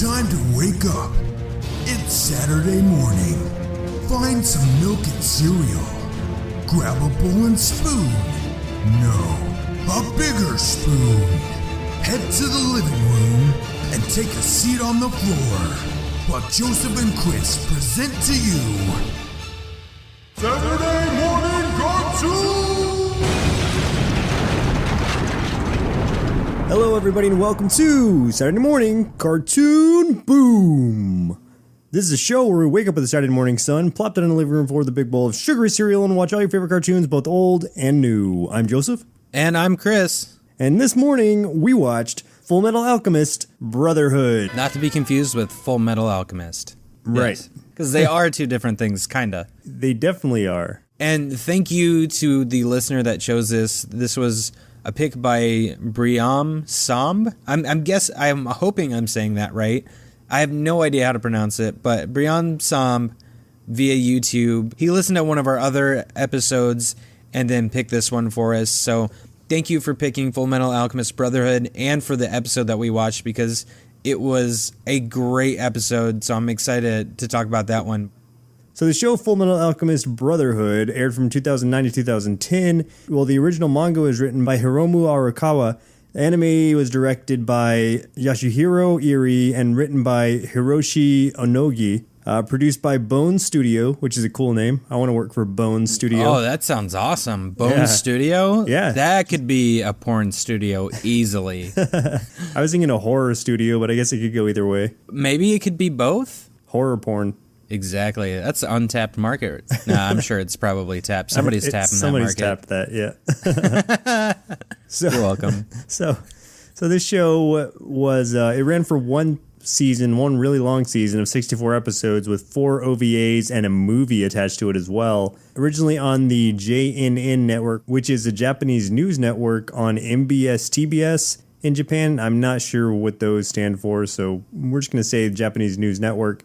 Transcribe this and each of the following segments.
Time to wake up. It's Saturday morning. Find some milk and cereal. Grab a bowl and spoon. No, a bigger spoon. Head to the living room and take a seat on the floor while Joseph and Chris present to you Saturday Morning Cartoon! Hello everybody and welcome to Saturday Morning Cartoon Boom! This is a show where we wake up with the Saturday morning sun, plop down in the living room floor with a big bowl of sugary cereal, and watch all your favorite cartoons, both old and new. I'm Joseph. And I'm Chris. And this morning, we watched Fullmetal Alchemist Brotherhood. Not to be confused with Fullmetal Alchemist. Right. Because they are two different things, kinda. They definitely are. And thank you to the listener that chose this. This was a pick by Briame Samb. I'm hoping I'm saying that right. I have no idea how to pronounce it, but Briame Samb via YouTube. He listened to one of our other episodes and then picked this one for us. So thank you for picking Fullmetal Alchemist Brotherhood and for the episode that we watched, because it was a great episode. So I'm excited to talk about that one. So the show Fullmetal Alchemist Brotherhood aired from 2009 to 2010. Well, the original manga was written by Hiromu Arakawa. The anime was directed by Yasuhiro Iri and written by Hiroshi Onogi. Produced by Bone Studio, which is a cool name. I want to work for Bone Studio. Oh, that sounds awesome. Bone Studio? Yeah. That could be a porn studio easily. I was thinking a horror studio, but I guess it could go either way. Maybe it could be both? Horror porn. Exactly. That's an untapped market. Nah, I'm sure it's probably tapped. Somebody's tapping that market. Somebody's tapped that, yeah. So, you're welcome. So this show was, it ran for one really long season of 64 episodes with 4 OVAs and a movie attached to it as well. Originally on the JNN network, which is a Japanese news network on MBS TBS in Japan. I'm not sure what those stand for, so we're just going to say Japanese news network.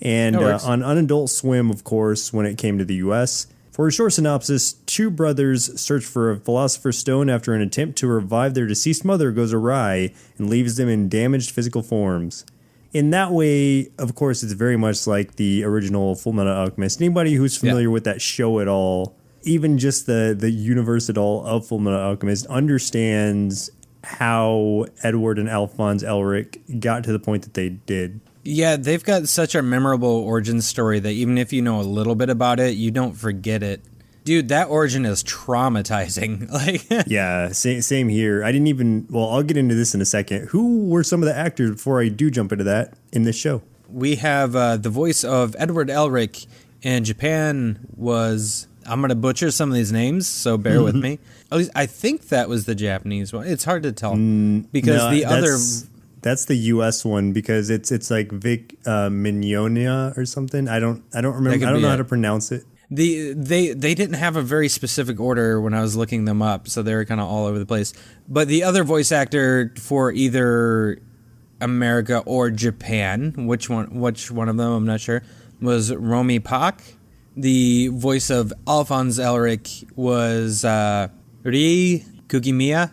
And on Adult Swim, of course, when it came to the U.S. For a short synopsis, two brothers search for a Philosopher's Stone after an attempt to revive their deceased mother goes awry and leaves them in damaged physical forms. In that way, of course, it's very much like the original Fullmetal Alchemist. Anybody who's familiar with that show at all, even just the universe at all of Fullmetal Alchemist, understands how Edward and Alphonse Elric got to the point that they did. Yeah, they've got such a memorable origin story that even if you know a little bit about it, you don't forget it. Dude, that origin is traumatizing. Yeah, same here. I'll get into this in a second. Who were some of the actors, before I do jump into that, in this show? We have the voice of Edward Elric in Japan was, I'm going to butcher some of these names, so bear with me. At least I think that was the Japanese one. It's hard to tell because that's the U.S. one, because it's like Vic Mignogna or something. I don't remember. I don't know how to pronounce it. They didn't have a very specific order when I was looking them up, so they were kind of all over the place. But the other voice actor for either America or Japan, which one of them, I'm not sure, was Romy Pak. The voice of Alphonse Elric was Rie Kugimiya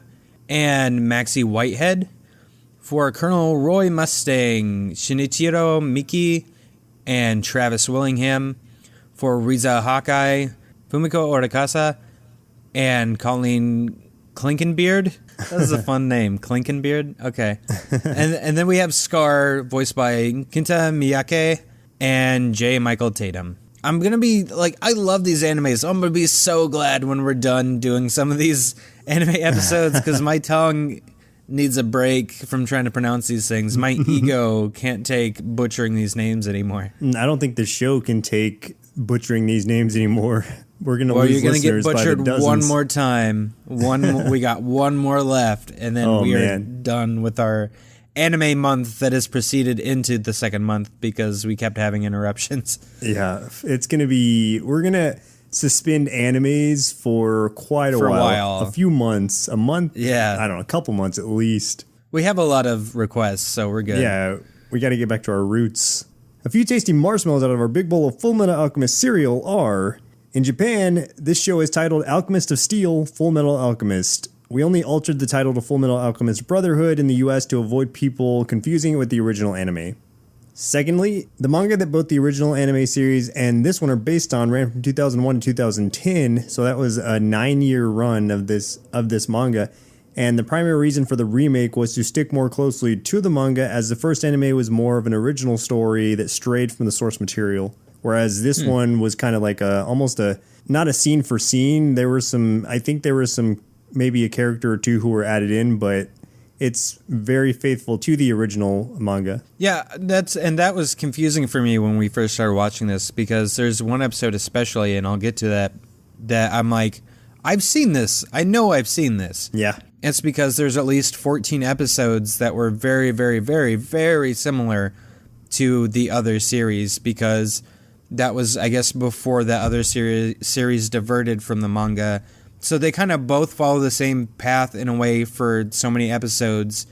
and Maxie Whitehead. For Colonel Roy Mustang, Shinichiro Miki and Travis Willingham. For Riza Hawkeye, Fumiko Orakasa, and Colleen Klinkenbeard. That is a fun name, Klinkenbeard. Okay. And then we have Scar, voiced by Kinta Miyake and J. Michael Tatum. I'm going to be, I love these animes. So I'm going to be so glad when we're done doing some of these anime episodes, because my tongue needs a break from trying to pronounce these things. My ego can't take butchering these names anymore. I don't think the show can take butchering these names anymore. We're going to lose listeners by the dozens. You're going to get butchered one more time. We got one more left, and then are done with our anime month that has proceeded into the second month because we kept having interruptions. Yeah, it's going to be... We're going to suspend animes for quite a while. A few months. A month? Yeah. I don't know, a couple months at least. We have a lot of requests, so we're good. Yeah, we got to get back to our roots. A few tasty marshmallows out of our big bowl of Fullmetal Alchemist cereal are... In Japan, this show is titled Alchemist of Steel, Fullmetal Alchemist. We only altered the title to Fullmetal Alchemist Brotherhood in the US to avoid people confusing it with the original anime. Secondly, the manga that both the original anime series and this one are based on ran from 2001 to 2010, so that was a 9-year run of this manga. And the primary reason for the remake was to stick more closely to the manga, as the first anime was more of an original story that strayed from the source material, whereas this one was kind of like almost not a scene for scene. There were some maybe a character or two who were added in, but it's very faithful to the original manga. Yeah, that was confusing for me when we first started watching this, because there's one episode especially, and I'll get to that I'm like, I've seen this. I know I've seen this. Yeah. It's because there's at least 14 episodes that were very, very, very, very similar to the other series, because that was, I guess, before that other series diverted from the manga. So they kind of both follow the same path in a way for so many episodes,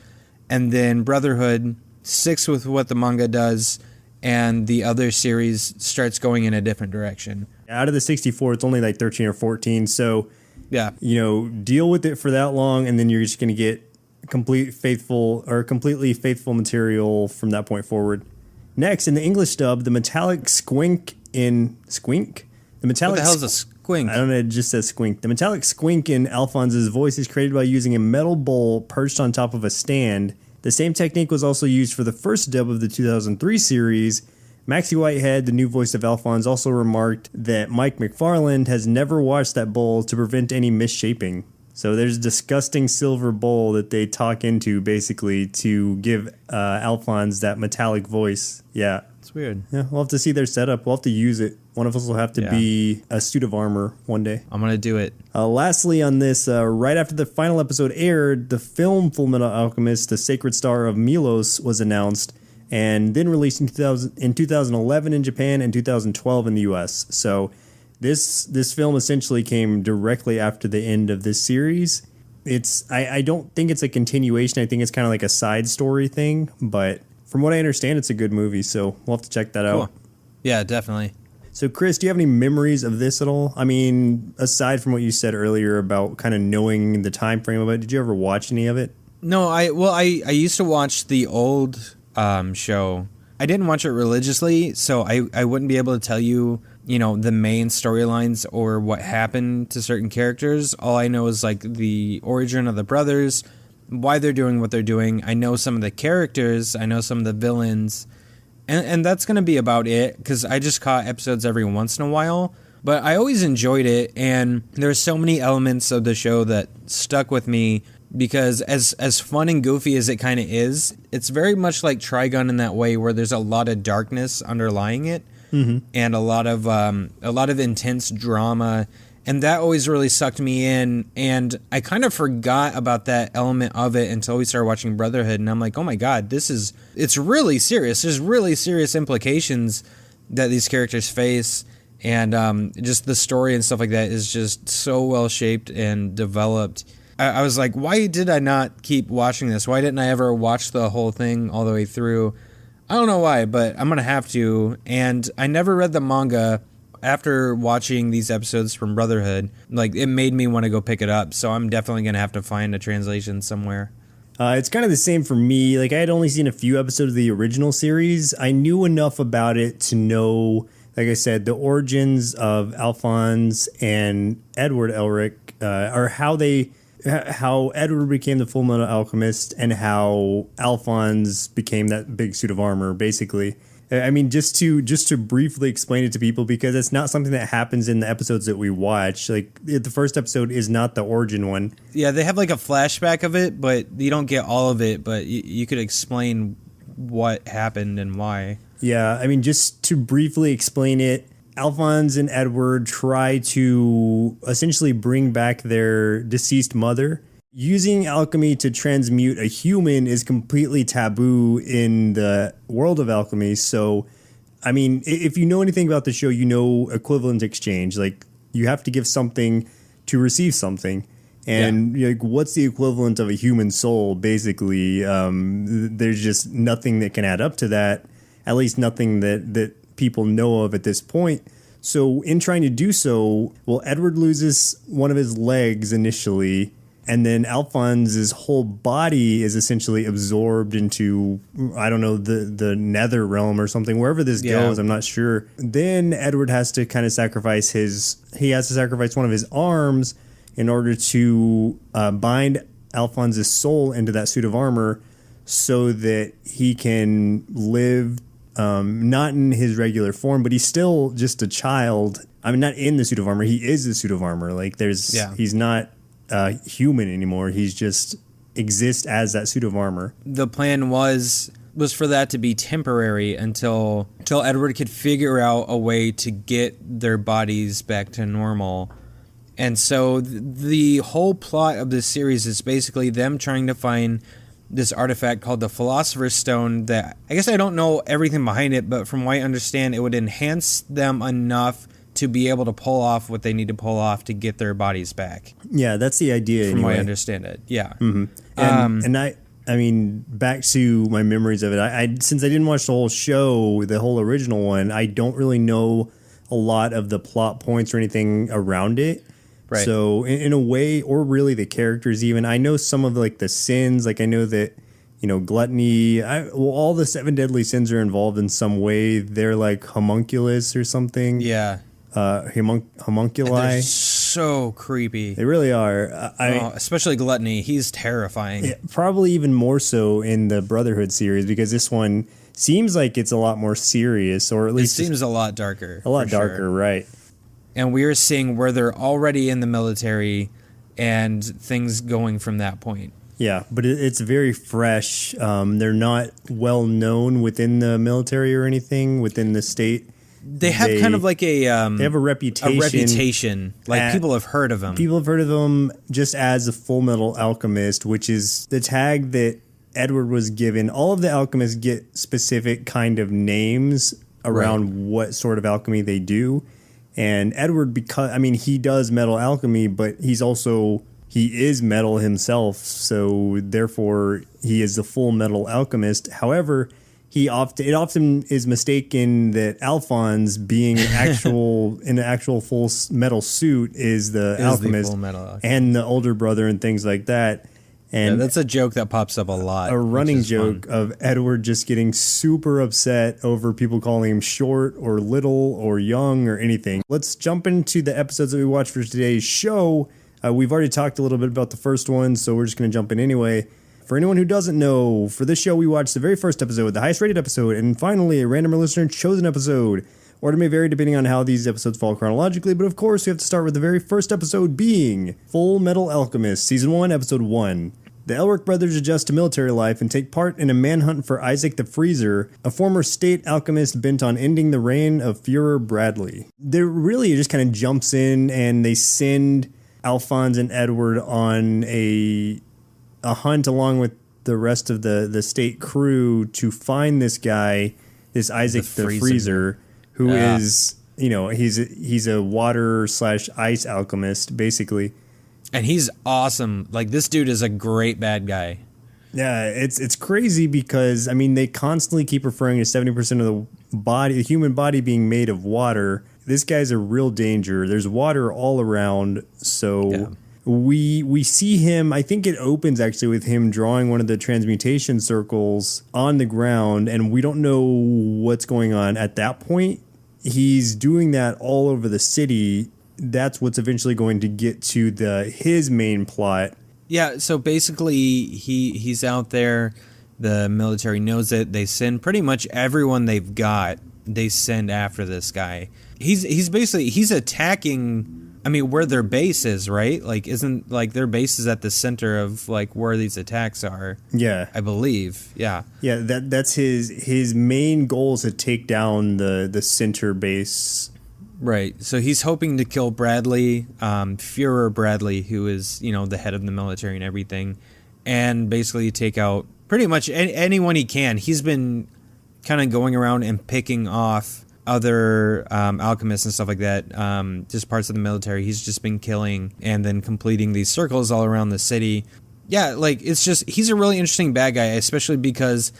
and then Brotherhood sticks with what the manga does, and the other series starts going in a different direction. Out of the 64, it's only like 13 or 14, so yeah, deal with it for that long, and then you're just going to get completely faithful material from that point forward. Next, in the English dub, the metallic squink. The metallic. What the hell is a squink? I don't know. It just says squink. The metallic squink in Alphonse's voice is created by using a metal bowl perched on top of a stand. The same technique was also used for the first dub of the 2003 series. Maxie Whitehead, the new voice of Alphonse, also remarked that Mike McFarland has never washed that bowl to prevent any misshaping. So there's a disgusting silver bowl that they talk into, basically, to give Alphonse that metallic voice. Yeah. It's weird. Yeah, we'll have to see their setup. We'll have to use it. One of us will have to be a suit of armor one day. I'm going to do it. Lastly on this, right after the final episode aired, the film Fullmetal Alchemist, The Sacred Star of Milos, was announced, and then released in 2011 in Japan and 2012 in the US. So this film essentially came directly after the end of this series. I don't think it's a continuation. I think it's kind of like a side story thing, but from what I understand, it's a good movie, so we'll have to check that out. Yeah, definitely. So, Chris, do you have any memories of this at all? I mean, aside from what you said earlier about kind of knowing the time frame of it, did you ever watch any of it? No, I used to watch the old show. I didn't watch it religiously, so I wouldn't be able to tell you, the main storylines or what happened to certain characters. All I know is like the origin of the brothers, why they're doing what they're doing. I know some of the characters. I know some of the villains. And that's going to be about it, because I just caught episodes every once in a while. But I always enjoyed it, and there's so many elements of the show that stuck with me, because as fun and goofy as it kind of is, it's very much like Trigun in that way, where there's a lot of darkness underlying it, and a lot of intense drama. And that always really sucked me in, and I kind of forgot about that element of it until we started watching Brotherhood, and I'm like, oh my god, it's really serious. There's really serious implications that these characters face, and just the story and stuff like that is just so well shaped and developed. I was like, why did I not keep watching this? Why didn't I ever watch the whole thing all the way through? I don't know why, but I'm going to have to, and I never read the manga. After watching these episodes from Brotherhood, like, it made me want to go pick it up, so I'm definitely going to have to find a translation somewhere. It's kind of the same for me. Like, I had only seen a few episodes of the original series. I knew enough about it to know, like I said, the origins of Alphonse and Edward Elric, or how Edward became the Fullmetal Alchemist and how Alphonse became that big suit of armor, basically. I mean, just to briefly explain it to people, because it's not something that happens in the episodes that we watch. Like, the first episode is not the origin one. Yeah, they have like a flashback of it, but you don't get all of it. But you could explain what happened and why. Yeah, I mean, just to briefly explain it, Alphonse and Edward try to essentially bring back their deceased mother. Using alchemy to transmute a human is completely taboo in the world of alchemy. So, I mean, if you know anything about the show, you know equivalent exchange. Like, you have to give something to receive something. And like, what's the equivalent of a human soul, basically? There's just nothing that can add up to that, at least nothing that people know of at this point. So in trying to do so, well, Edward loses one of his legs initially, And then Alphonse's whole body is essentially absorbed into, I don't know, the nether realm or something, wherever this goes, I'm not sure. Then Edward has to kind of sacrifice one of his arms in order to bind Alphonse's soul into that suit of armor so that he can live not in his regular form, but he's still just a child. I mean, not in the suit of armor. He is the suit of armor. Like he's not human anymore. He's just exists as that suit of armor. The plan was for that to be temporary until Edward could figure out a way to get their bodies back to normal. And so the whole plot of this series is basically them trying to find this artifact called the Philosopher's Stone that, I guess I don't know everything behind it, but from what I understand, it would enhance them enough to be able to pull off what they need to pull off to get their bodies back. Yeah, that's the idea. From what I understand it, yeah. Mm-hmm. And I mean, back to my memories of it, I since I didn't watch the whole show, the whole original one, I don't really know a lot of the plot points or anything around it. Right. So in a way, or really the characters even, I know some of like the sins, like I know that, you know, gluttony, all the 7 deadly sins are involved in some way. They're like homunculus or something. Yeah. Homunculi. They're so creepy. They really are. Especially gluttony. He's terrifying. Yeah, probably even more so in the Brotherhood series, because this one seems like it's a lot more serious, or at least it seems a lot darker. A lot darker, sure. Right. And we are seeing where they're already in the military and things going from that point. Yeah, but it's very fresh. They're not well known within the military or anything, within the state. They have kind of like they have a reputation. A reputation. Like people have heard of them. People have heard of them just as a Fullmetal Alchemist, which is the tag that Edward was given. All of the alchemists get specific kind of names around what sort of alchemy they do. And Edward, because, I mean, he does metal alchemy, but he is metal himself. So therefore, he is the full metal alchemist. However, it often is mistaken that Alphonse, being in an actual full metal suit, is the alchemist, and the older brother and things like that. And that's a joke that pops up a lot. A running joke of Edward just getting super upset over people calling him short or little or young or anything. Let's jump into the episodes that we watched for today's show. We've already talked a little bit about the first one, so we're just going to jump in anyway. For anyone who doesn't know, for this show we watched the very first episode, the highest rated episode, and finally a random listener chosen episode. Order may vary depending on how these episodes fall chronologically, but of course we have to start with the very first episode being Fullmetal Alchemist, Season 1, Episode 1. The Elric brothers adjust to military life and take part in a manhunt for Isaac the Freezer, a former state alchemist bent on ending the reign of Führer Bradley. They really just kind of jumps in and they send Alphonse and Edward on a hunt along with the rest of the state crew to find this guy, this Isaac the Freezer, who is, you know, he's a water/ice alchemist, basically. And he's awesome. Like, this dude is a great bad guy. Yeah, it's crazy because, I mean, they constantly keep referring to 70% of the human body being made of water. This guy's a real danger. There's water all around, so we see him. I think it opens actually with him drawing one of the transmutation circles on the ground, and we don't know what's going on at that point. He's doing that all over the city. That's what's eventually going to get to his main plot. Yeah, so basically he's out there. The military knows it. They send pretty much everyone they've got. They send after this guy. He's attacking. I mean, where their base is, right? Like, isn't like their base is at the center of like where these attacks are? Yeah, I believe. Yeah, yeah. That's his main goal is to take down the center base. Right. So he's hoping to kill Bradley, Führer Bradley, who is, you know, the head of the military and everything, and basically take out pretty much anyone he can. He's been kind of going around and picking off other alchemists and stuff like that, just parts of the military. He's just been killing and then completing these circles all around the city. Yeah, like, it's just, he's a really interesting bad guy, especially because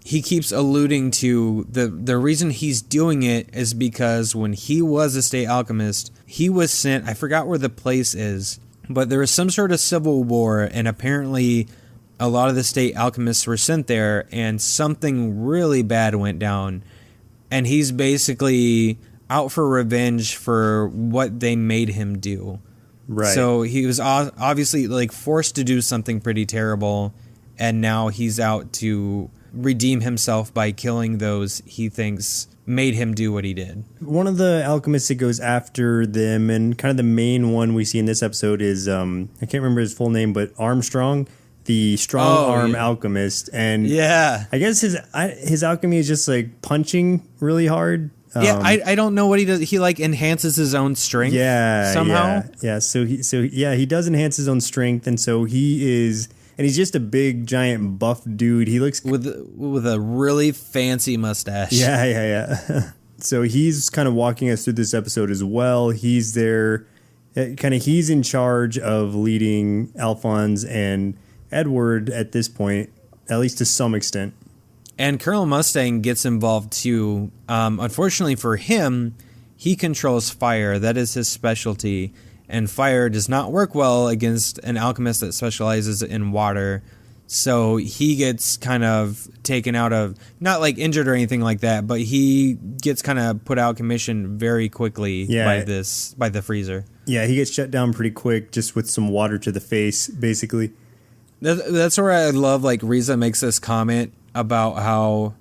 he keeps alluding to the reason he's doing it is because when he was a state alchemist, he was sent, I forgot where the place is, But there was some sort of civil war, and apparently a lot of the state alchemists were sent there, and something really bad went down. And he's basically out for revenge for what they made him do. Right. So he was obviously like forced to do something pretty terrible, and now he's out to redeem himself by killing those he thinks made him do what he did. One of the alchemists that goes after them, and kind of the main one we see in this episode is, I can't remember his full name, but Armstrong, the strong arm alchemist. And I guess his alchemy is just like punching really hard. I don't know what he does. He like enhances his own strength somehow. Yeah. So he does enhance his own strength, and so he is... And he's just a big, giant, buff dude. He looks... With a really fancy mustache. Yeah. So he's kind of walking us through this episode as well. He's there... He's in charge of leading Alphonse and Edward at this point, at least to some extent. And Colonel Mustang gets involved too. Unfortunately for him, he controls fire. That is his specialty. And fire does not work well against an alchemist that specializes in water. So he gets kind of taken out of, not like injured or anything like that, but he gets kind of put out of commission very quickly by the freezer. Yeah, he gets shut down pretty quick just with some water to the face, basically. That's where I love, like, Riza makes this comment about how...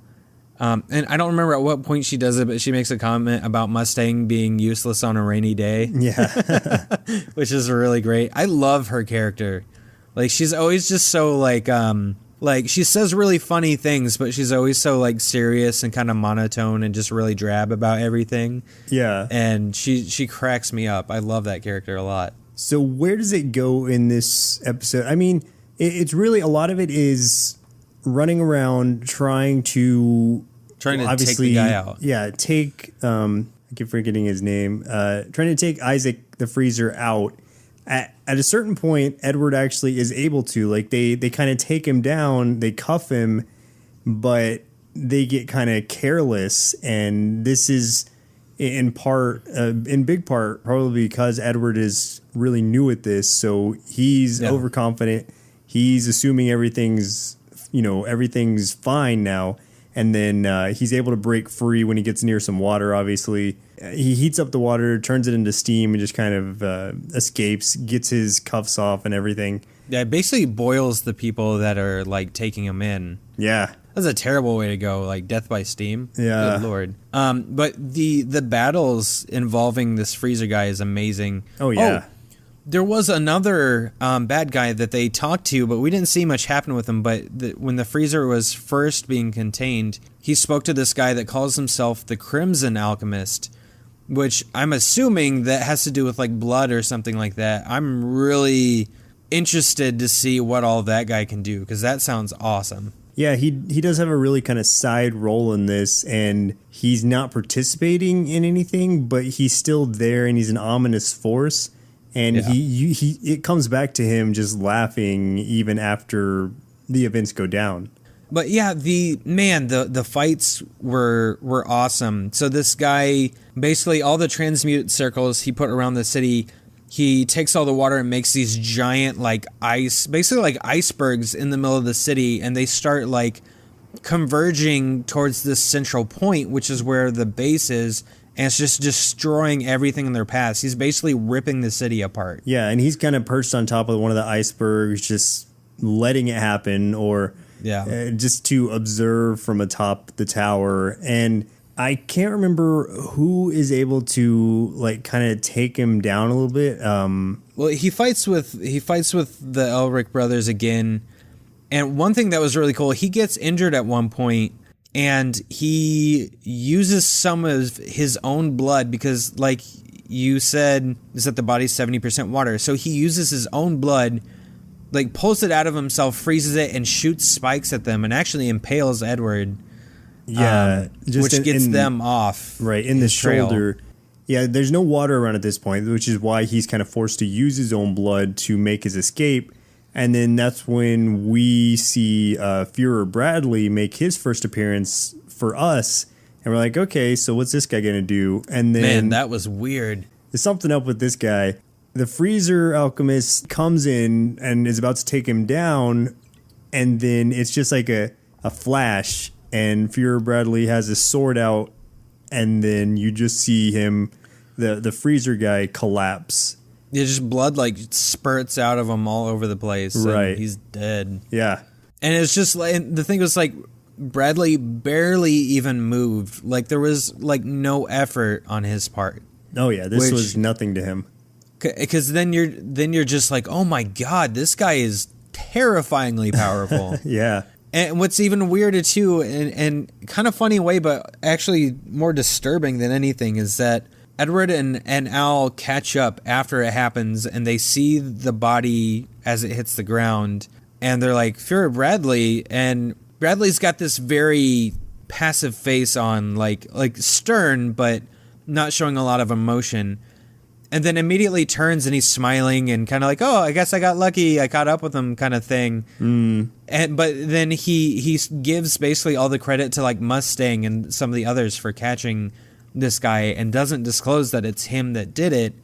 and I don't remember at what point she does it, but she makes a comment about Mustang being useless on a rainy day. Yeah. Which is really great. I love her character. Like, she's always just so, like, she says really funny things, but she's always so, like, serious and kind of monotone and just really drab about everything. Yeah. And she cracks me up. I love that character a lot. So where does it go in this episode? I mean, it's really, a lot of it is running around trying to take the guy out. Yeah, I keep forgetting his name. Trying to take Isaac the Freezer out. At a certain point, Edward actually is able to. Like, they kind of take him down, they cuff him, but they get kind of careless. And this is in big part, probably because Edward is really new at this. So he's overconfident. He's assuming everything's fine now. And then he's able to break free when he gets near some water, obviously. He heats up the water, turns it into steam, and just kind of escapes, gets his cuffs off and everything. Yeah, it basically boils the people that are, like, taking him in. Yeah. That's a terrible way to go, like death by steam. Yeah. Good Lord. But the battles involving this freezer guy is amazing. Oh, yeah. There was another bad guy that they talked to, but we didn't see much happen with him. But when the freezer was first being contained, he spoke to this guy that calls himself the Crimson Alchemist, which I'm assuming that has to do with like blood or something like that. I'm really interested to see what all that guy can do, because that sounds awesome. Yeah, he does have a really kind of side role in this, and he's not participating in anything, but he's still there, and he's an ominous force. And it comes back to him just laughing even after the events go down. But yeah, the fights were awesome. So this guy, basically all the transmute circles he put around the city, he takes all the water and makes these giant like basically like icebergs in the middle of the city, and they start like converging towards this central point, which is where the base is. And it's just destroying everything in their paths. He's basically ripping the city apart. Yeah, and he's kind of perched on top of one of the icebergs, just letting it happen, or just to observe from atop the tower. And I can't remember who is able to like kind of take him down a little bit. Well, he fights with the Elric brothers again. And one thing that was really cool, he gets injured at one point. And he uses some of his own blood because, like you said, is that the body's 70% water. So he uses his own blood, like pulls it out of himself, freezes it, and shoots spikes at them, and actually impales Edward. Yeah, which gets them off. Right, in the shoulder. Yeah, there's no water around at this point, which is why he's kind of forced to use his own blood to make his escape. And then that's when we see Führer Bradley make his first appearance for us. And we're like, okay, so what's this guy going to do? And then... Man, that was weird. There's something up with this guy. the freezer alchemist comes in and is about to take him down, and then it's just like a flash, and Fuhrer Bradley has his sword out, and then you just see him, the freezer guy, collapse. Yeah, just blood like spurts out of him all over the place. Right. And he's dead. Yeah. And it's just like, the thing was like, Bradley barely even moved. Like there was like no effort on his part. Oh yeah, this was nothing to him. Because then you're just like, oh my god, this guy is terrifyingly powerful. Yeah. And what's even weirder too, and kind of funny way, but actually more disturbing than anything, is that Edward and Al catch up after it happens, and they see the body as it hits the ground, and they're like, Fuhrer Bradley, and Bradley's got this very passive face on, like stern, but not showing a lot of emotion. And then immediately turns and he's smiling and kind of like, oh, I guess I got lucky. I caught up with him kind of thing. But then he gives basically all the credit to like Mustang and some of the others for catching this guy and doesn't disclose that it's him that did it.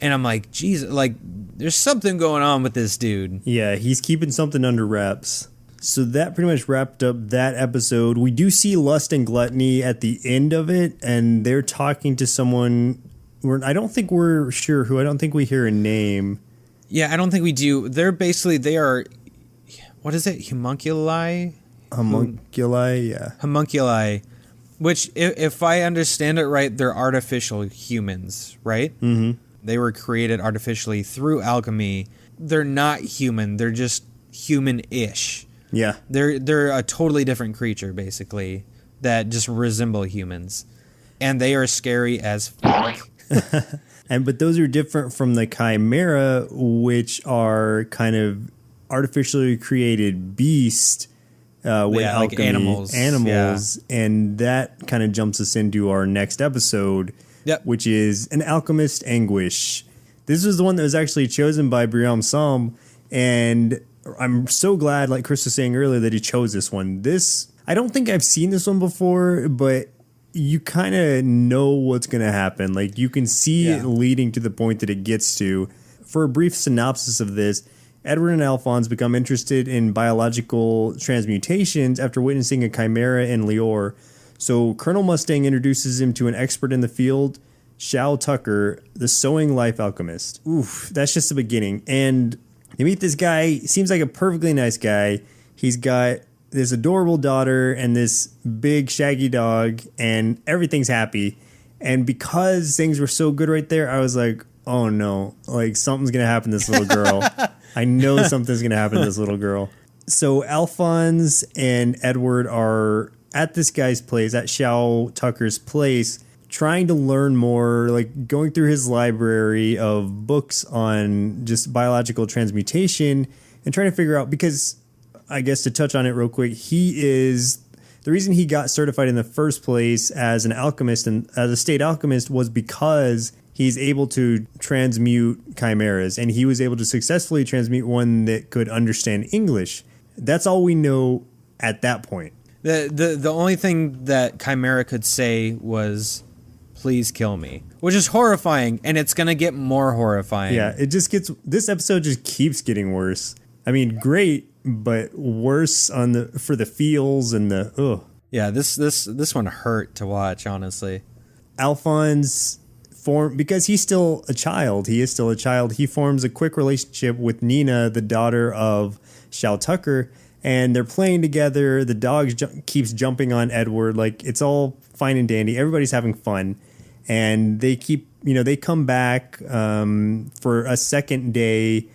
And I'm like, Jesus, like there's something going on with this dude. Yeah, he's keeping something under wraps. So that pretty much wrapped up that episode. We do see Lust and Gluttony at the end of it, and they're talking to someone. I don't think we're sure who. I don't think we hear a name. Yeah, I don't think we do. They are, what is it? Homunculi? Homunculi, yeah. Homunculi, which, if I understand it right, they're artificial humans, right? Mm-hmm. They were created artificially through alchemy. They're not human. They're just human-ish. Yeah. They're a totally different creature, basically, that just resemble humans. And they are scary as fuck. But those are different from the Chimera, which are kind of artificially created beasts with alchemy, like animals. And that kind of jumps us into our next episode, which is an alchemist, Anguish. This was the one that was actually chosen by Briame Samb, and I'm so glad, like Chris was saying earlier, that he chose this one. I don't think I've seen this one before, but you kind of know what's going to happen. Like you can see it leading to the point that it gets to. For a brief synopsis of this, Edward and Alphonse become interested in biological transmutations after witnessing a chimera in Lior. So Colonel Mustang introduces him to an expert in the field, Shao Tucker, the sewing life alchemist. Oof, that's just the beginning. And you meet this guy, seems like a perfectly nice guy. He's got this adorable daughter and this big shaggy dog, and everything's happy. And because things were so good right there, I was like, oh no, like something's going to happen to this little girl. I know something's going to happen to this little girl. So Alphonse and Edward are at this guy's place, at Shao Tucker's place, trying to learn more, like going through his library of books on just biological transmutation and trying to figure out, because I guess to touch on it real quick, the reason he got certified in the first place as an alchemist and as a state alchemist was because he's able to transmute chimeras, and he was able to successfully transmute one that could understand English. That's all we know at that point. The only thing that Chimera could say was, please kill me, which is horrifying, and it's going to get more horrifying. Yeah, this episode just keeps getting worse. I mean, great, but worse for the feels and the ugh. Yeah, this one hurt to watch, honestly. Alphonse because he's still a child. He is still a child. He forms a quick relationship with Nina, the daughter of Shao Tucker, and they're playing together. The dog keeps jumping on Edward. Like, it's all fine and dandy. Everybody's having fun, and they come back for a second day,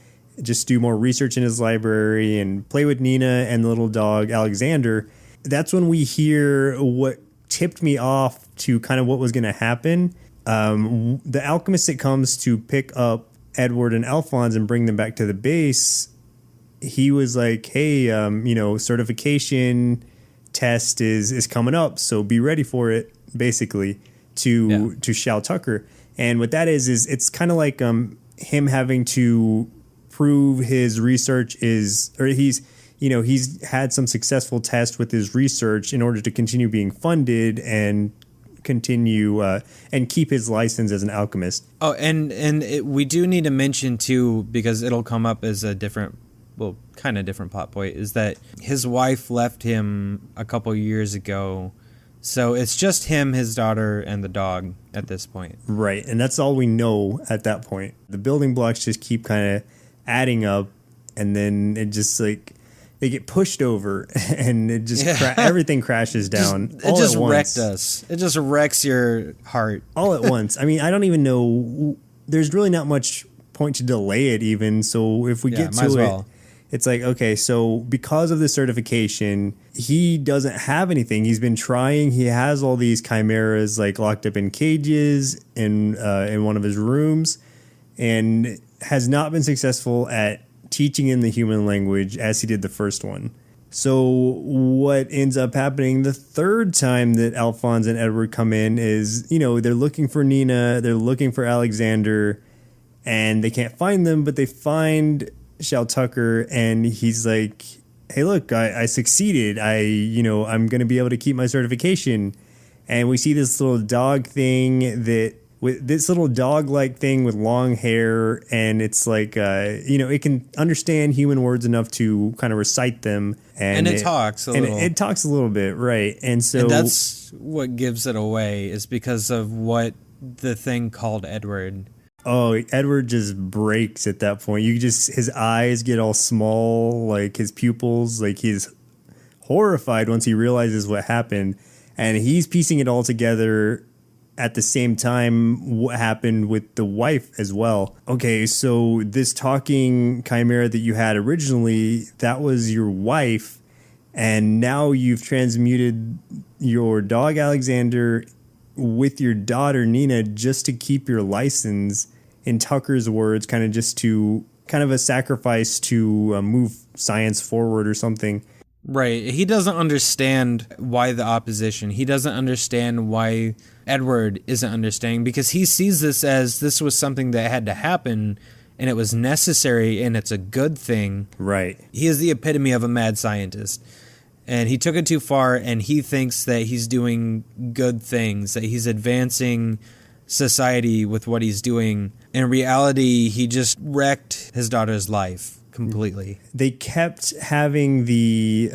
just do more research in his library and play with Nina and the little dog Alexander. That's when we hear what tipped me off to kind of what was going to happen. The alchemist that comes to pick up Edward and Alphonse and bring them back to the base, he was like, hey, certification test is coming up, so be ready for it, basically, to Shao Tucker. And what that is it's kind of like him having to prove his research he's had some successful test with his research in order to continue being funded and continue and keep his license as an alchemist. Oh, we do need to mention too, because it'll come up as a different, well, kind of different plot point, is that his wife left him a couple years ago. So it's just him, his daughter, and the dog at this point. Right, and that's all we know at that point. The building blocks just keep kind of adding up, and then it just like they get pushed over, and it just everything crashes down. It just wrecked us. It just wrecks your heart all at once. I mean, I don't even know. There's really not much point to delay it, even. So if we get to it. It's like, okay, so because of the certification, he doesn't have anything. He's been trying. He has all these chimeras like locked up in cages in one of his rooms, and has not been successful at teaching in the human language as he did the first one. So what ends up happening the third time that Alphonse and Edward come in is, you know, they're looking for Nina, they're looking for Alexander, and they can't find them, but they find Shal Tucker, and he's like, hey, look, I succeeded. I'm going to be able to keep my certification. And we see this little dog thing with this little dog-like thing with long hair, and it's like, it can understand human words enough to kind of recite them. And it talks a little. It talks a little bit, right. And so that's what gives it away, is because of what the thing called Edward. Oh, Edward just breaks at that point. His eyes get all small, like his pupils, like he's horrified once he realizes what happened. And he's piecing it all together at the same time what happened with the wife as well. Okay, so this talking chimera that you had originally, that was your wife. And now you've transmuted your dog Alexander with your daughter Nina just to keep your license, in Tucker's words, kind of a sacrifice to move science forward or something. Right. He doesn't understand why the opposition. He doesn't understand why Edward isn't understanding, because he sees this as this was something that had to happen and it was necessary and it's a good thing. Right. He is the epitome of a mad scientist. And he took it too far, and he thinks that he's doing good things, that he's advancing society with what he's doing. In reality, he just wrecked his daughter's life completely. They kept having the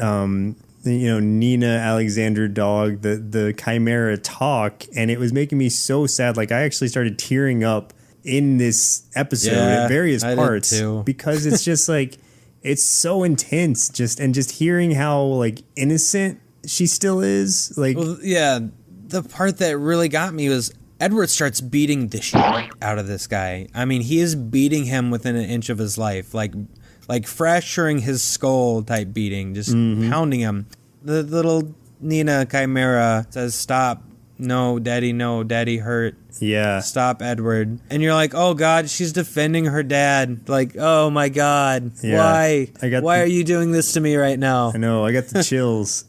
Nina Alexander dog, the chimera talk, and it was making me so sad. Like, I actually started tearing up in this episode at various parts, because it's just like, it's so intense, just hearing how like innocent she still is. Like, well, yeah, the part that really got me was Edward starts beating the shit out of this guy. I mean, he is beating him within an inch of his life, like fracturing his skull type beating, just pounding him. The little Nina chimera says, "Stop. No, daddy hurt. Yeah. Stop, Edward." And you're like, oh God, she's defending her dad. Like, oh my God, why? Why are you doing this to me right now? I know, I got the chills.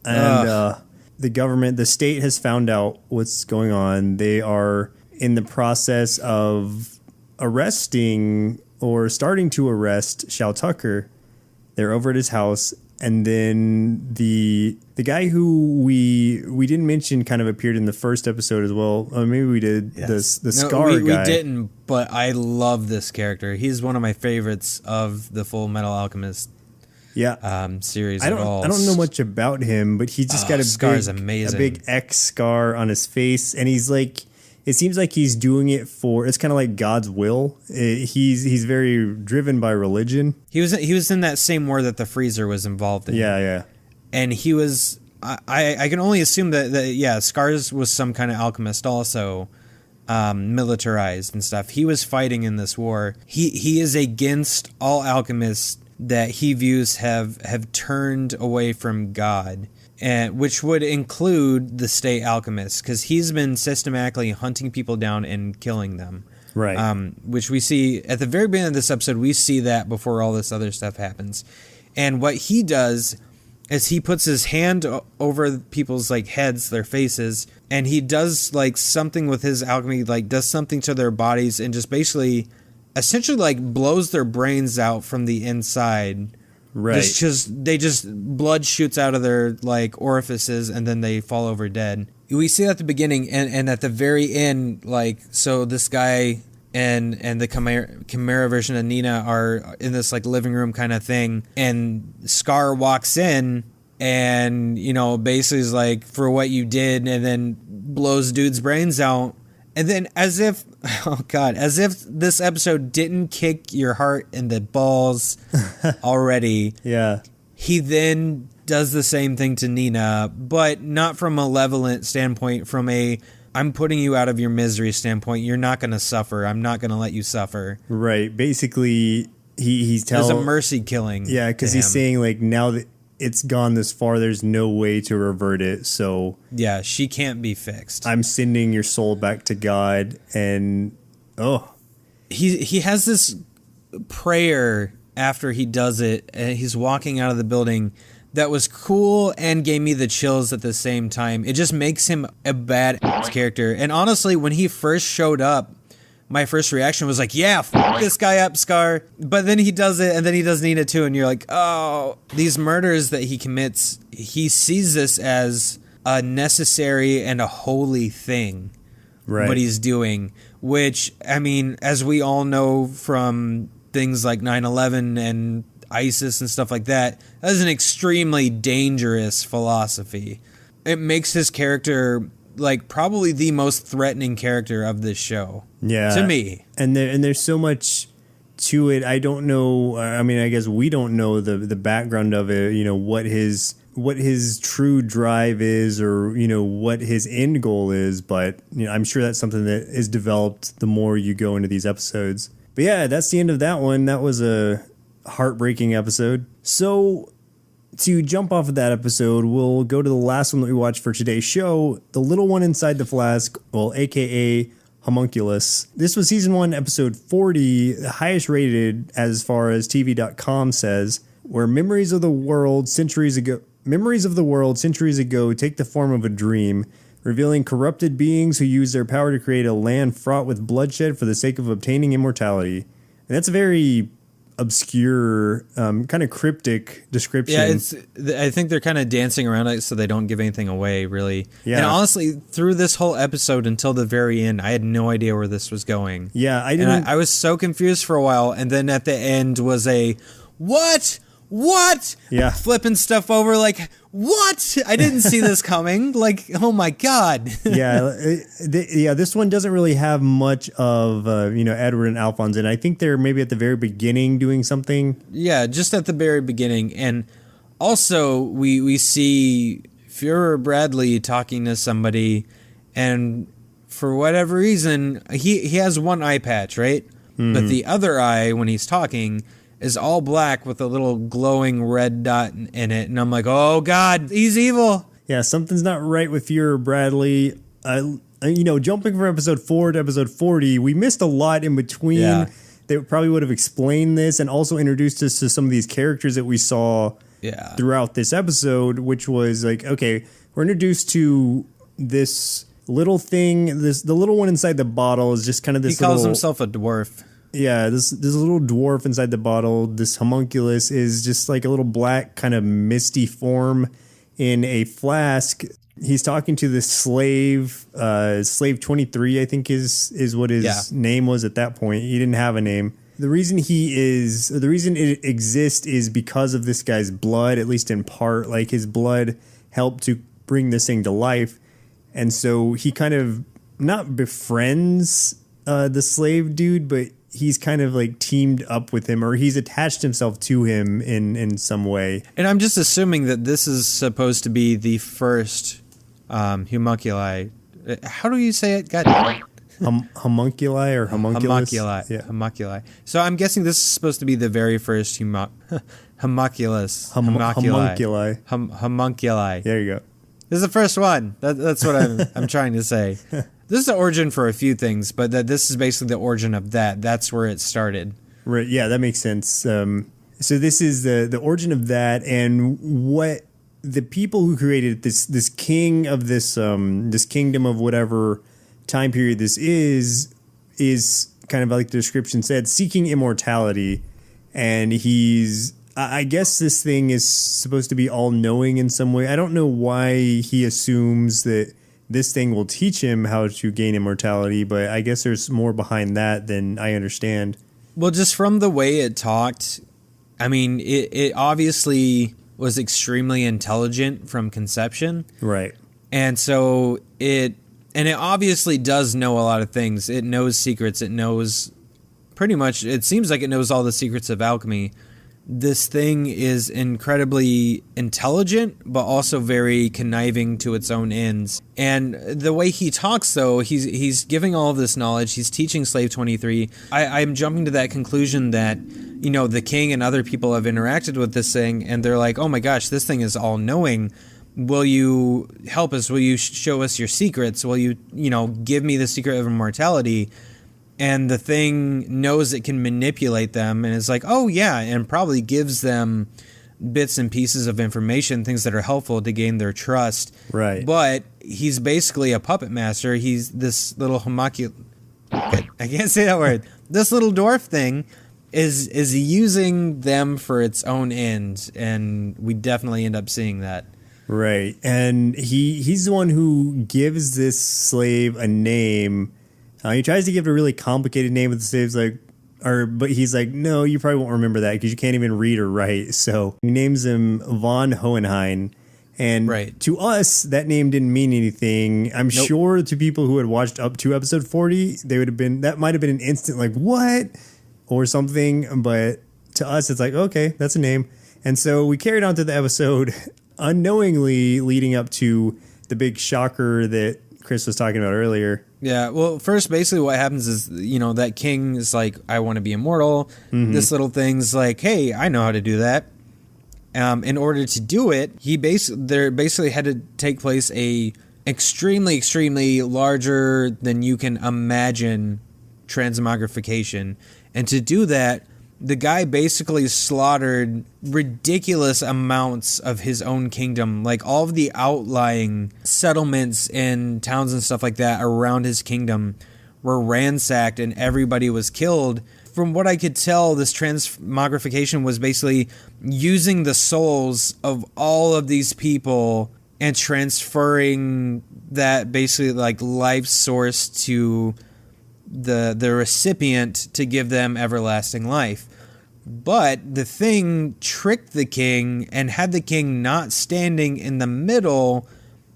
And the government, the state has found out what's going on. They are in the process of arresting or starting to arrest Shal Tucker. They're over at his house. And then the guy who we didn't mention kind of appeared in the first episode as well. Maybe we did. Yes. The Scar guy. We didn't, but I love this character. He's one of my favorites of the Fullmetal Alchemist series. I don't know much about him, but he's just got a big X scar on his face, and he's like, it seems like he's doing it for, it's kind of like God's will. He's very driven by religion. He was in that same war that the Freezer was involved in. Yeah. And he was, I can only assume that Scars was some kind of alchemist also, militarized and stuff. He was fighting in this war. He is against all alchemists that he views have turned away from God. And which would include the state alchemists, because he's been systematically hunting people down and killing them. Right. Which we see at the very beginning of this episode. We see that before all this other stuff happens. And what he does is he puts his hand over people's like heads, their faces, and he does like something with his alchemy, like does something to their bodies, and just basically, essentially like blows their brains out from the inside Right. They just blood shoots out of their like orifices and then they fall over dead. We see that at the beginning and at the very end, like, so this guy and the Chimera version of Nina are in this like living room kind of thing, and Scar walks in and, you know, basically is like, for what you did, and then blows dude's brains out. And then as if this episode didn't kick your heart in the balls already. Yeah. He then does the same thing to Nina, but not from a malevolent standpoint, from a I'm putting you out of your misery standpoint. You're not going to suffer. I'm not going to let you suffer. Right. Basically, he's telling... There's a mercy killing. Yeah, because he's saying, like, now that it's gone this far, there's no way to revert it, so... Yeah, she can't be fixed. I'm sending your soul back to God, and... Oh. He has this prayer after he does it, and he's walking out of the building... that was cool and gave me the chills at the same time. It just makes him a badass character. And honestly, when he first showed up, my first reaction was like, yeah, f this guy up, Scar. But then he does it, and then he does Nina too, and you're like, oh, these murders that he commits, he sees this as a necessary and a holy thing. Right. What he's doing. Which, I mean, as we all know from things like 9/11 and ISIS and stuff like that, that is an extremely dangerous philosophy. It makes his character like probably the most threatening character of this show. Yeah, to me. And there's so much to it. I don't know. I mean, I guess we don't know the background of it. You know, what his true drive is, or you know what his end goal is. But you know, I'm sure that's something that is developed the more you go into these episodes. But yeah, that's the end of that one. That was a heartbreaking episode. So to jump off of that episode, we'll go to the last one that we watched for today's show, The Little One Inside the Flask, well, aka Homunculus. This was season 1, episode 40, the highest rated as far as TV.com says, where memories of the world centuries ago take the form of a dream, revealing corrupted beings who use their power to create a land fraught with bloodshed for the sake of obtaining immortality. And that's a very obscure, kind of cryptic description. Yeah, I think they're kind of dancing around it so they don't give anything away, really. Yeah. And honestly, through this whole episode until the very end, I had no idea where this was going. Yeah, I didn't. I was so confused for a while, and then at the end was a what? Yeah, flipping stuff over like, what? I didn't see this coming. Like, oh my God. This one doesn't really have much of, Edward and Alphonse, and I think they're maybe at the very beginning doing something. Yeah, just at the very beginning. And also, we see Fuhrer Bradley talking to somebody, and for whatever reason, he has one eye patch, right? Mm-hmm. But the other eye, when he's talking, is all black with a little glowing red dot in it. And I'm like, oh God, he's evil. Yeah, something's not right with Fuhrer Bradley. Jumping from episode 4 to episode 40, we missed a lot in between. Yeah. They probably would have explained this and also introduced us to some of these characters that we saw throughout this episode, which was like, okay, we're introduced to this little thing. The little one inside the bottle is just kind of this. He calls himself a dwarf. Yeah, this little dwarf inside the bottle, this homunculus, is just like a little black kind of misty form in a flask. He's talking to this slave, slave 23, I think is what his name was at that point. He didn't have a name. The reason it exists is because of this guy's blood, at least in part. Like, his blood helped to bring this thing to life. And so he kind of not befriends the slave dude, but he's kind of like teamed up with him, or he's attached himself to him in some way. And I'm just assuming that this is supposed to be the first homunculi. How do you say it? God. Homunculi or homunculus? Homunculi. Yeah. Homunculi. So I'm guessing this is supposed to be the very first homunculus. Homunculi. Homunculi. There you go. This is the first one. That's what I'm trying to say. This is the origin for a few things, but this is basically the origin of that. That's where it started. Right. Yeah, that makes sense. So this is the origin of that, and what the people who created this king of this kingdom of whatever time period this is kind of like the description said, seeking immortality, and he's I guess this thing is supposed to be all-knowing in some way. I don't know why he assumes that this thing will teach him how to gain immortality, but I guess there's more behind that than I understand. Well, just from the way it talked, I mean, it obviously was extremely intelligent from conception. Right. And so it obviously does know a lot of things. It knows secrets. It knows pretty much, it seems like it knows all the secrets of alchemy. This thing is incredibly intelligent, but also very conniving to its own ends. And the way he talks, though, he's giving all of this knowledge. He's teaching Slave 23. I'm jumping to that conclusion that, you know, the king and other people have interacted with this thing, and they're like, oh my gosh, this thing is all-knowing. Will you help us? Will you show us your secrets? Will you, give me the secret of immortality? And the thing knows it can manipulate them and is like, oh, yeah, and probably gives them bits and pieces of information, things that are helpful to gain their trust. Right. But he's basically a puppet master. He's this little homunculus. I can't say that word. This little dwarf thing is using them for its own end, and we definitely end up seeing that. Right. And he's the one who gives this slave a name. He tries to give it a really complicated name, but the slave's like, but he's like, no, you probably won't remember that because you can't even read or write. So he names him von Hohenhain. And to us, that name didn't mean anything. I'm sure to people who had watched up to episode 40, that might have been an instant like, what? Or something. But to us, it's like, okay, that's a name. And so we carried on to the episode unknowingly leading up to the big shocker that Chris was talking about earlier. Yeah, well, first, basically what happens is, that king is like, I want to be immortal. Mm-hmm. This little thing's like, hey, I know how to do that. In order to do it, there basically had to take place a extremely, extremely larger than you can imagine transmogrification. And to do that, the guy basically slaughtered ridiculous amounts of his own kingdom, like all of the outlying settlements and towns and stuff like that around his kingdom were ransacked and everybody was killed. From what I could tell, this transmogrification was basically using the souls of all of these people and transferring that basically like life source to the recipient to give them everlasting life. But the thing tricked the king and had the king not standing in the middle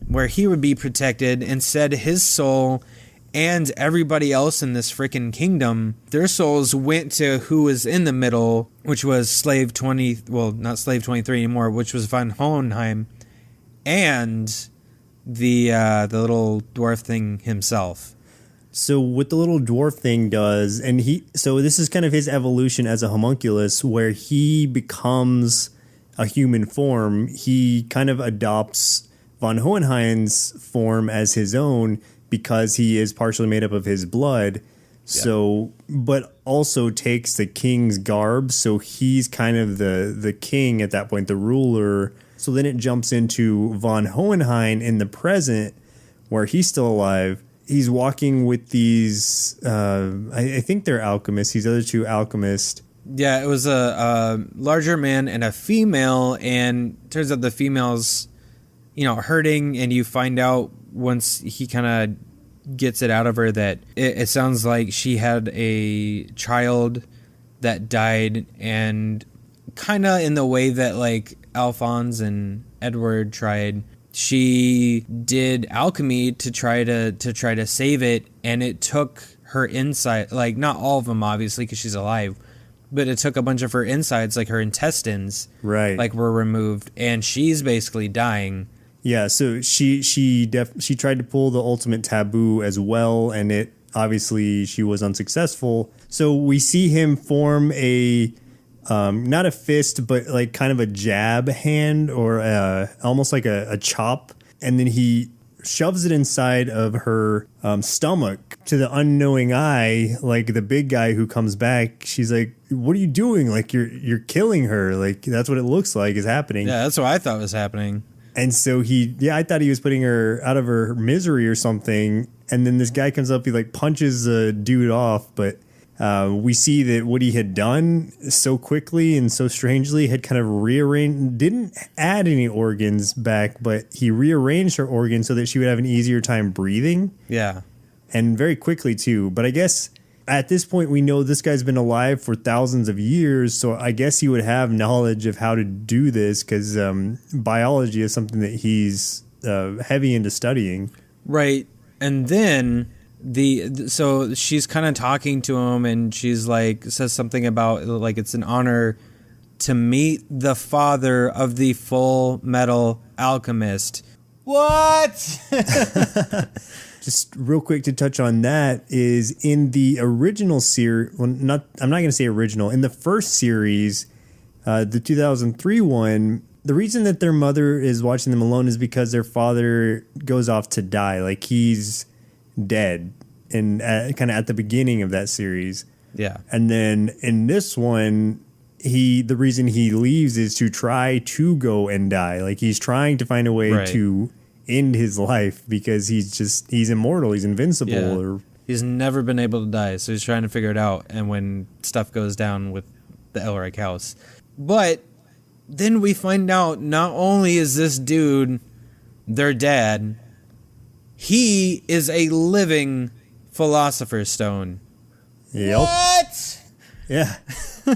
where he would be protected. Instead, his soul and everybody else in this freaking kingdom, their souls went to who was in the middle, which was Slave 20, well, not Slave 23 anymore, which was von Hohenheim, and the little dwarf thing himself. So what the little dwarf thing does, so this is kind of his evolution as a homunculus, where he becomes a human form. He kind of adopts von Hohenheim's form as his own because he is partially made up of his blood. Yeah. So, but also takes the king's garb. So he's kind of the king at that point, the ruler. So then it jumps into von Hohenheim in the present, where he's still alive. He's walking with these, I think they're alchemists, these other two alchemists. Yeah, it was a larger man and a female, and turns out the female's, hurting, and you find out once he kind of gets it out of her that it sounds like she had a child that died, and kind of in the way that, like, Alphonse and Edward tried. She did alchemy to try to save it, and it took her inside, like not all of them obviously because she's alive, but it took a bunch of her insides, like her intestines, right, like were removed, and she's basically dying. Yeah, so she tried to pull the ultimate taboo as well, and it obviously she was unsuccessful. So we see him form a not a fist, but like kind of a jab hand, or almost like a chop. And then he shoves it inside of her stomach. To the unknowing eye, like the big guy who comes back, she's like, what are you doing? Like you're killing her. Like that's what it looks like is happening. Yeah, that's what I thought was happening. And so I thought he was putting her out of her misery or something. And then this guy comes up, he like punches the dude off, but We see that what he had done so quickly and so strangely had kind of rearranged, didn't add any organs back, but he rearranged her organs so that she would have an easier time breathing. Yeah. And very quickly, too. But I guess at this point, we know this guy's been alive for thousands of years, so I guess he would have knowledge of how to do this because biology is something that he's heavy into studying. Right. And then so she's kind of talking to him, and she's like, says something about like it's an honor to meet the father of the Fullmetal Alchemist. What? Just real quick to touch on that is in the original series, well, I'm not going to say original, in the first series, the 2003 one, the reason that their mother is watching them alone is because their father goes off to die. Like he's dead and kind of at the beginning of that series. Yeah. And then in this one, the reason he leaves is to try to go and die. Like he's trying to find a way to end his life because he's immortal. He's invincible. Yeah. Or he's never been able to die. So he's trying to figure it out. And when stuff goes down with the Elric house, but then we find out not only is this dude their dad, he is a living Philosopher's Stone. Yep. What? Yeah.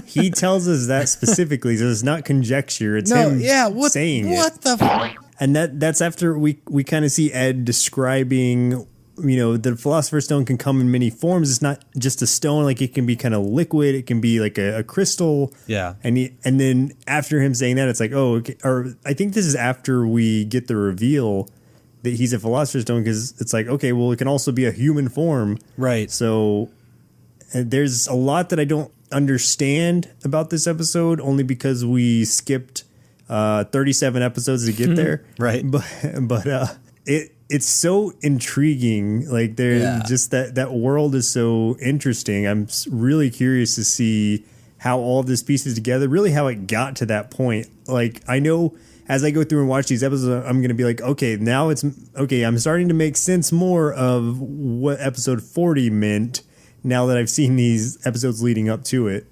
He tells us that specifically, so it's not conjecture. It's him saying it. What the And that's after we kind of see Ed describing, the Philosopher's Stone can come in many forms. It's not just a stone. Like it can be kind of liquid. It can be like a crystal. Yeah. And then after him saying that, it's like, oh, okay. Or I think this is after we get the reveal that he's a Philosopher's Stone, because it's like, okay, well, it can also be a human form. Right. So there's a lot that I don't understand about this episode, only because we skipped 37 episodes to get there. Right. But it's so intriguing. Like just that world is so interesting. I'm really curious to see how all this pieces together, really how it got to that point. Like I know as I go through and watch these episodes, I'm going to be like, okay, now I'm starting to make sense more of what episode 40 meant now that I've seen these episodes leading up to it.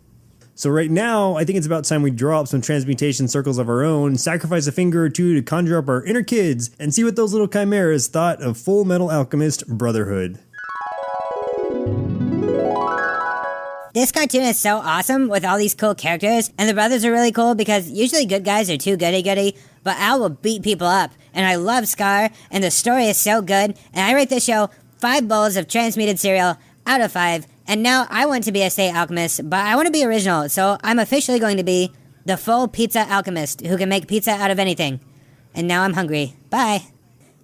So right now, I think it's about time we draw up some transmutation circles of our own, sacrifice a finger or two to conjure up our inner kids, and see what those little chimeras thought of Fullmetal Alchemist Brotherhood. This cartoon is so awesome with all these cool characters, and the brothers are really cool because usually good guys are too goody-goody, but Al will beat people up, and I love Scar, and the story is so good, and I rate this show 5 bowls of transmuted cereal out of 5, and now I want to be a state alchemist, but I want to be original, so I'm officially going to be the full pizza alchemist who can make pizza out of anything. And now I'm hungry. Bye.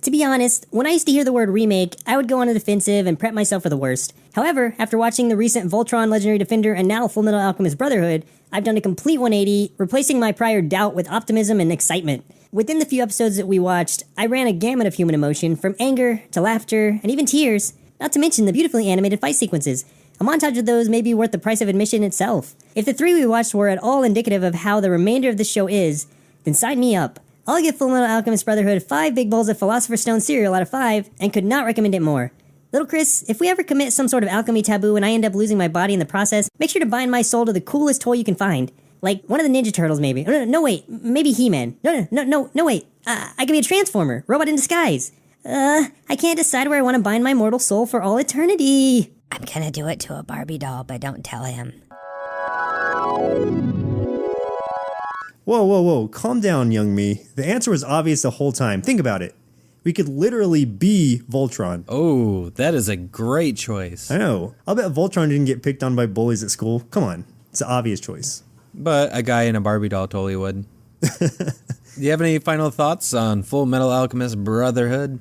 To be honest, when I used to hear the word remake, I would go on the defensive and prep myself for the worst. However, after watching the recent Voltron Legendary Defender and now Fullmetal Alchemist Brotherhood, I've done a complete 180, replacing my prior doubt with optimism and excitement. Within the few episodes that we watched, I ran a gamut of human emotion, from anger to laughter and even tears, not to mention the beautifully animated fight sequences. A montage of those may be worth the price of admission itself. If the 3 we watched were at all indicative of how the remainder of the show is, then sign me up. I'll give Fullmetal Alchemist Brotherhood 5 big bowls of Philosopher's Stone cereal out of 5, and could not recommend it more. Little Chris, if we ever commit some sort of alchemy taboo and I end up losing my body in the process, make sure to bind my soul to the coolest toy you can find. Like one of the Ninja Turtles, maybe. No, wait. Maybe He-Man. No, wait. I can be a Transformer. Robot in disguise. I can't decide where I want to bind my mortal soul for all eternity. I'm gonna do it to a Barbie doll, but don't tell him. Whoa. Calm down, young me. The answer was obvious the whole time. Think about it. We could literally be Voltron. Oh, that is a great choice. I know. I'll bet Voltron didn't get picked on by bullies at school. Come on. It's an obvious choice. But a guy in a Barbie doll totally would. Do you have any final thoughts on Fullmetal Alchemist Brotherhood?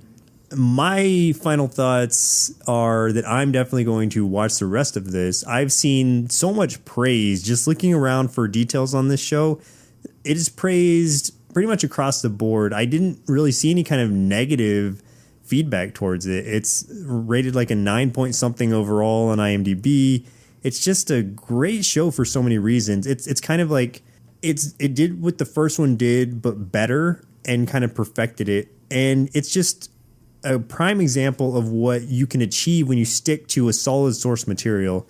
My final thoughts are that I'm definitely going to watch the rest of this. I've seen so much praise just looking around for details on this show. It is praised pretty much across the board. I didn't really see any kind of negative feedback towards it. It's rated like a 9 point something overall on IMDb. It's just a great show for so many reasons. It's kind of like it did what the first one did, but better, and kind of perfected it. And it's just a prime example of what you can achieve when you stick to a solid source material.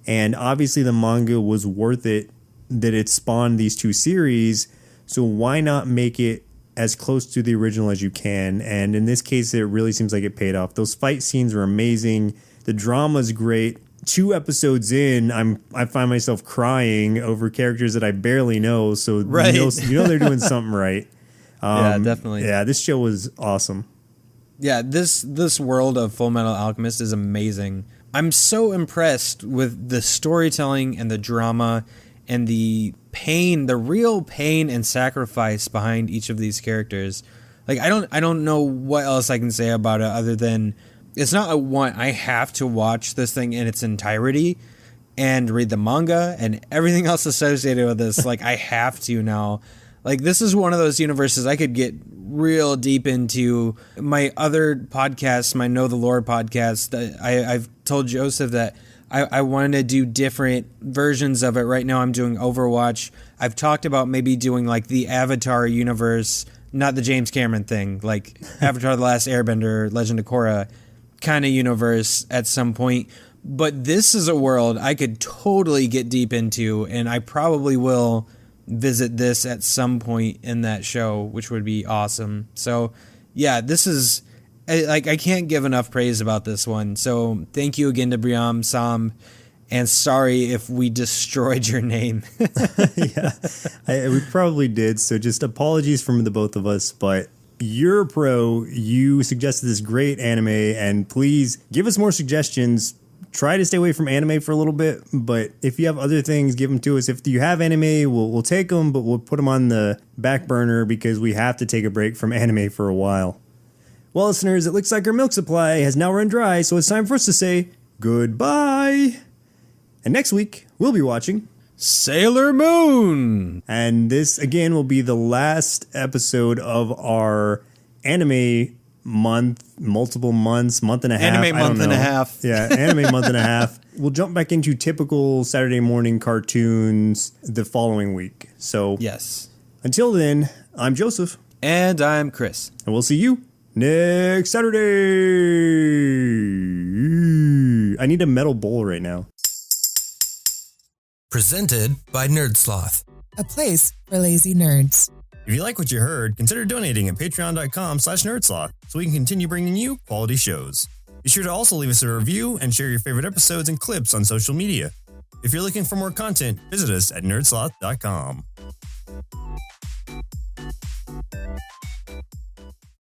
And obviously the manga was worth it that it spawned these 2 series. So why not make it as close to the original as you can? And in this case, it really seems like it paid off. Those fight scenes were amazing. The drama's great. 2 episodes in, I find myself crying over characters that I barely know. So right. you know they're doing something right. Yeah, definitely. Yeah, this show was awesome. Yeah, this world of Fullmetal Alchemist is amazing. I'm so impressed with the storytelling and the drama and the pain, the real pain and sacrifice behind each of these characters. Like I don't know what else I can say about it other than it's not a one. I have to watch this thing in its entirety and read the manga and everything else associated with this. Like I have to now. Like this is one of those universes I could get real deep into. My other podcast, my Know the Lore podcast, I've told Joseph that I wanted to do different versions of it. Right now I'm doing Overwatch. I've talked about maybe doing like the Avatar universe, not the James Cameron thing, like Avatar: The Last Airbender, Legend of Korra kind of universe at some point. But this is a world I could totally get deep into, and I probably will visit this at some point in that show, which would be awesome. So yeah, this is like I can't give enough praise about this one. So thank you again to Briame Samb, and sorry if we destroyed your name. Yeah, we probably did. So just apologies from the both of us, but you're a pro. You suggested this great anime, and please give us more suggestions. Try to stay away from anime for a little bit, but if you have other things, give them to us. If you have anime, we'll take them, but we'll put them on the back burner because we have to take a break from anime for a while. Well, listeners, it looks like our milk supply has now run dry, so it's time for us to say goodbye. And next week, we'll be watching Sailor Moon. And this, again, will be the last episode of our anime month, multiple months, month and a half. Anime month and a half. Yeah, anime month and a half. We'll jump back into typical Saturday morning cartoons the following week. So, yes. Until then, I'm Joseph. And I'm Chris. And we'll see you next Saturday. I need a metal bowl right now. Presented by Nerdsloth, a place for lazy nerds. If you like what you heard, consider donating at patreon.com/nerdsloth so we can continue bringing you quality shows. Be sure to also leave us a review and share your favorite episodes and clips on social media. If you're looking for more content, visit us at nerdsloth.com.